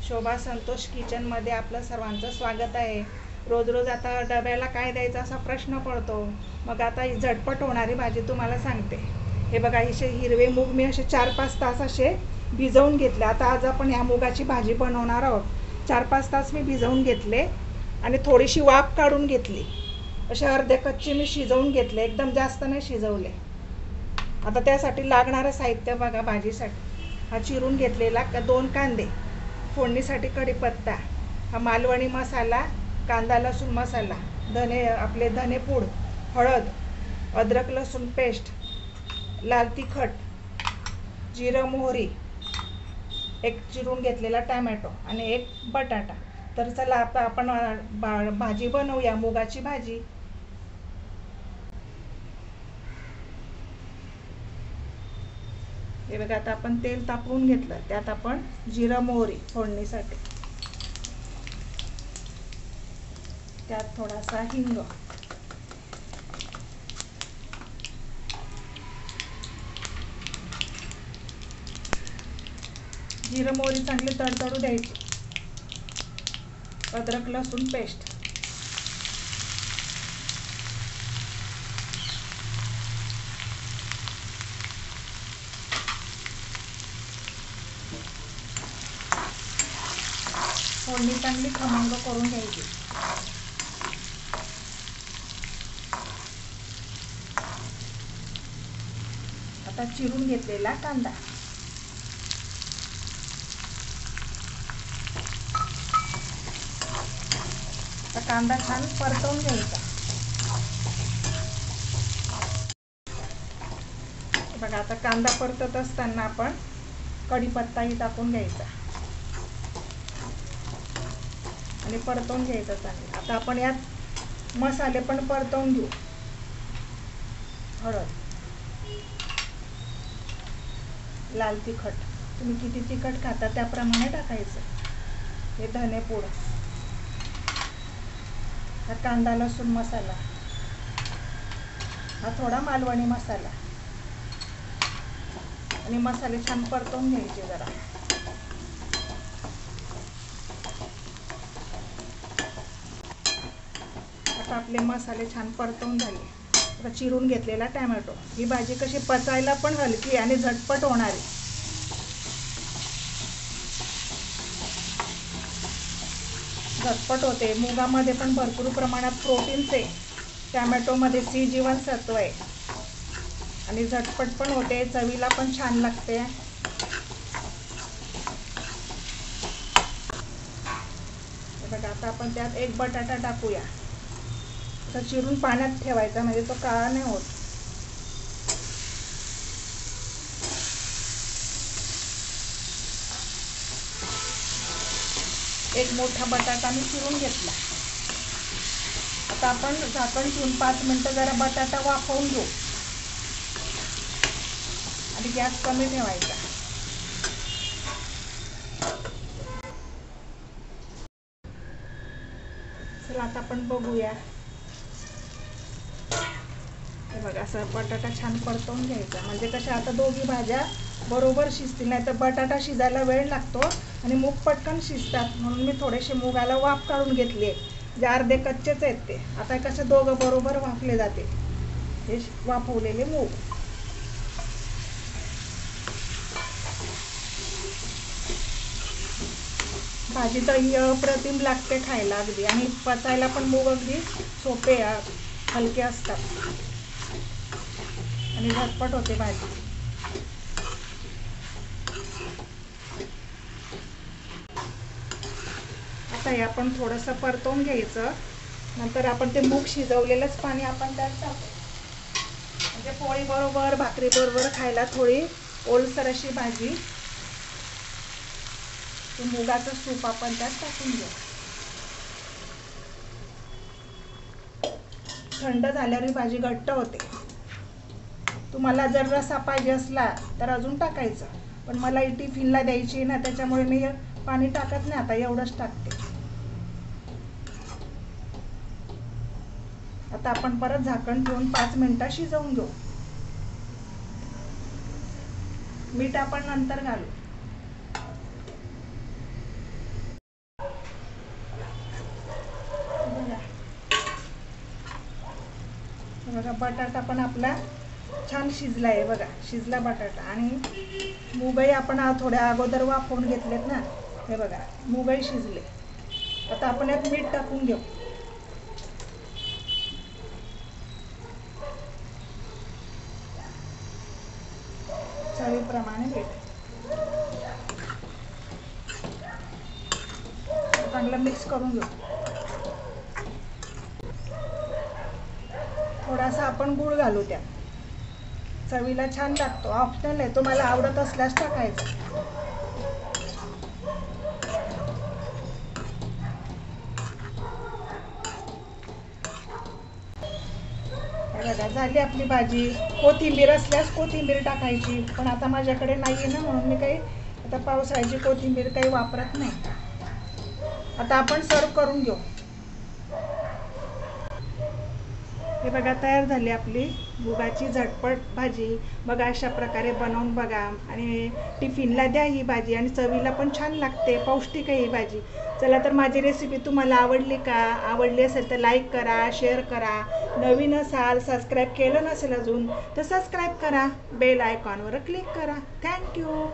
शोभा संतोष किचनमध्ये आपलं सर्वांचं स्वागत आहे. रोज रोज आता डब्याला काय द्यायचा असा प्रश्न पडतो. मग आता ही झटपट होणारी भाजी तुम्हाला सांगते. हे बघा, असे हिरवे मूग मी असे 4-5 तास असे भिजवून घेतले. आता आज आपण ह्या मुगाची भाजी बनवणार आहोत. 4-5 तास मी भिजवून घेतले आणि थोडीशी वाफ काढून घेतली. असे अर्धे कच्चे मी शिजवून घेतले, एकदम जास्त नाही शिजवले. आता त्यासाठी लागणारं साहित्य बघा. भाजीसाठी हा चिरून घेतलेला 2 कांदे, फोडणीसाठी कढीपत्ता, हा मालवणी मसाला, कांदा लसूण मसाला, आपले धनेपूड, हळद, अद्रक लसूण पेस्ट, लाल तिखट, जिरं मोहरी, एक चिरून घेतलेला टॅमॅटो आणि एक बटाटा. तर चला आता आपण भाजी बनवूया, मुगाची भाजी. हे बघा, आता आपण तेल तापवून घेतलं, त्यात आपण जिरं मोहरी फोडणीसाठी, त्यात थोडासा हिंग, जिरं मोहरी चांगली तडतडू द्यायची, अद्रक लसूण पेस्ट, फोडणी चांगली खमंग करून घ्यायची. आता चिरून घेतलेला कांदा, आता कांदा छान परतवून घ्यायचा. बघा, आता कांदा परतत असताना आपण कढीपत्ताही टाकून घ्यायचा आणि परतवून घ्यायचं चांगलं. आता आपण यात मसाले पण परतवून घेऊ. हळद, लाल तिखट, तुम्ही किती तिखट खाता त्याप्रमाणे टाकायचं. हे धनेपूड, हा कांदा लसूण मसाला, हा थोडा मालवणी मसाला, आणि मसाले छान परतवून घ्यायचे जरा. आता आपले मसाले छान परतवून झाले. आता चिरून घेतलेला टॅमॅटो. ही भाजी कशी पचायला पण हलकी आणि झटपट होणारी. झटपट होते. मुगामध्ये पण भरपूर प्रमाणात प्रोटीन्स आहे, टॅमॅटोमध्ये सी जीवनसत्व आहे आणि झटपट पण होते, चवीला पण छान लागते. बघा, आता आपण त्यात एक बटाटा टाकूया. आता चिरून पाण्यात ठेवायचा, म्हणजे तो काळा नाही होत. एक मोठा बटाटा मी चिरून घेतला. आता आपण झाकण ठेवून 5 मिनिटं जरा बटाटा वाफवून घेऊ आणि गॅस कमी ठेवायचा. चला आता आपण बघूया. हे बघा, असं बटाटा छान परतवून घ्यायचा, म्हणजे कशा आता दोघी भाज्या बरोबर शिजतील. नाही तर बटाटा शिजायला वेळ लागतो आणि मूग पटकन शिजतात, म्हणून मी थोडेसे मुगाला वाफ काढून घेतले. जे अर्धे कच्चेच आहेत ते. आता कसे दोघं बरोबर वाफले जाते हे वाफवलेले मूग. भाजी तर अप्रतिम लागते खायला अगदी, आणि पचायला पण मूग अगदी सोपे हलके असतात आणि झटपट होते भाजी. आता हे आपण थोडंसं परतवून घ्यायचं. नंतर आपण ते मूग शिजवलेलंच पाणी आपण त्यात टाकू, म्हणजे पोळी बरोबर भाकरी बरोबर खायला थोडी ओलसर अशी भाजी. ते मुगाचं सूप आपण त्यात टाकून घेऊ. थंड झाल्यावर ही भाजी घट्ट होते. तुम्हाला जर रस्सा पाहिजे असला तर अजून टाकायचं, पण मला ही टिफिनला द्यायची ना, त्याच्यामुळे मी पाणी टाकत नाही. आता एवढंच टाकते. आता आपण परत झाकण ठेवून 5 मिनिटं शिजवून घेऊ. मीठ आपण नंतर घालू. बघा बटाटा पण आपला छान शिजला आहे बघा, शिजला बटाटा. आणि मुगही आपण थोड्या अगोदर वाफवून घेतलेत ना, हे बघा मुगही शिजले. आता आपण यात मीठ टाकून घेऊ. चवीप्रमाणे मीठ. चांगलं मिक्स करून घेऊ. थोडासा आपण गूळ घालू त्यात, चवीला छान लागतो. ऑप्शनल आहे, तुम्हाला आवडत असल्यास टाकायचं. बघा झाली आपली भाजी. कोथिंबीर असल्यास कोथिंबीर टाकायची, पण आता माझ्याकडे नाही आहे ना, म्हणून मी काही आता पावसाळ्याची कोथिंबीर काही वापरत नाही. आता आपण सर्व करून घेऊ. हे बघा तयार झाली आपली मुगाची झटपट भाजी. बघा अशा प्रकारे बनवून बघा आणि टिफिनला द्या ही भाजी. आणि चवीला पण छान लागते, पौष्टिक आहे ही भाजी. चला तर माझी रेसिपी तुम्हाला आवडली का? आवडली असेल तर लाईक करा, शेअर करा. नवीन असाल, सबस्क्राईब केलं नसेल अजून तर सबस्क्राईब करा, बेल आयकॉनवर क्लिक करा. थँक्यू.